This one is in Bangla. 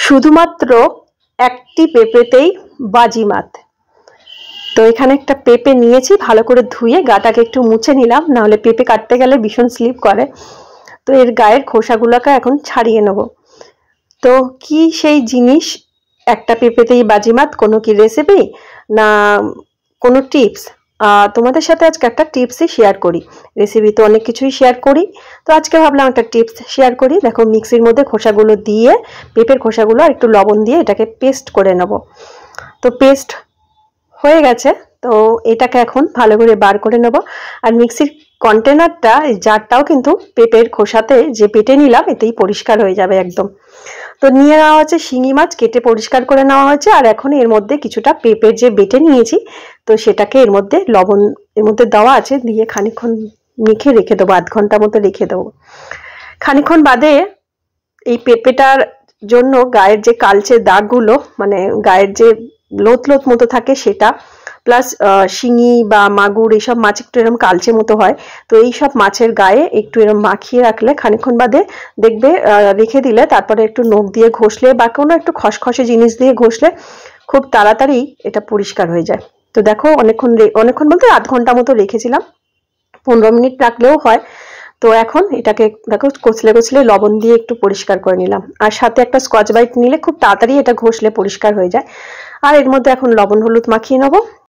শুধুমাত্র একটি পেঁপেতেই বাজিমাত। তো এখানে একটা পেঁপে নিয়েছি, ভালো করে ধুয়ে গাটাকে একটু মুছে নিলাম, নাহলে পেঁপে কাটতে গেলে ভীষণ স্লিপ করে। তো এর গায়ের খোসাগুলোকে এখন ছাড়িয়ে নেব। তো কি সেই জিনিস একটা পেঁপেতেই বাজিমাত, কোনো কি রেসিপি না কোনো টিপস? তোমাদের সাথে আজকে একটা টিপসই শেয়ার করি। রেসিপি তো অনেক কিছুই শেয়ার করি, তো আজকে ভাবলাম একটা টিপস শেয়ার করি। দেখো, মিক্সির মধ্যে খোসাগুলো দিয়ে, পেঁপের খোসাগুলো আর একটু লবণ দিয়ে এটাকে পেস্ট করে নেব। তো পেস্ট হয়ে গেছে, তো এটাকে এখন ভালো করে বার করে নেব। আর মিক্সির কন্টেনারটা, জারটাও কিন্তু পেঁপের খোসাতে যে বেটে নিলাম এতেই পরিষ্কার হয়ে যাবে একদম। তো নিয়ে নেওয়া হচ্ছে শিঙি মাছ, কেটে পরিষ্কার করে নেওয়া হয়েছে। আর এখন এর মধ্যে কিছুটা পেঁপে যে বেটে নিয়েছি, তো সেটাকে এর মধ্যে লবণ এর মধ্যে দেওয়া আছে, দিয়ে খানিকক্ষণ মেখে রেখে দেবো, আধ ঘন্টা মতো রেখে দেবো। খানিকক্ষণ বাদে এই পেঁপেটার জন্য গায়ের যে কালচে দাগগুলো, মানে গায়ের যে লোত লোত মতো থাকে সেটা, প্লাস শিঙি বা মাগুর এইসব মাছ একটু এরকম কালচে মতো হয়, তো এইসব মাছের গায়ে একটু এরকম মাখিয়ে রাখলে খানিকক্ষণ বাদে দেখবে রেখে দিলে, তারপরে একটু নখ দিয়ে ঘষলে বা কোনো একটু খসখসে জিনিস দিয়ে ঘষলে খুব তাড়াতাড়ি এটা পরিষ্কার হয়ে যায়। তো দেখো, অনেকক্ষণ বলতে আধ ঘন্টা মতো রেখেছিলাম, 15 মিনিট রাখলেও হয়। তো এখন এটাকে দেখো কচলে কচলে লবণ দিয়ে একটু পরিষ্কার করে নিলাম, আর সাথে একটা স্কচ ব্রাইট নিলে খুব তাড়াতাড়ি এটা ঘষলে পরিষ্কার হয়ে যায়। আর এর মধ্যে এখন লবণ হলুদ মাখিয়ে নেবো।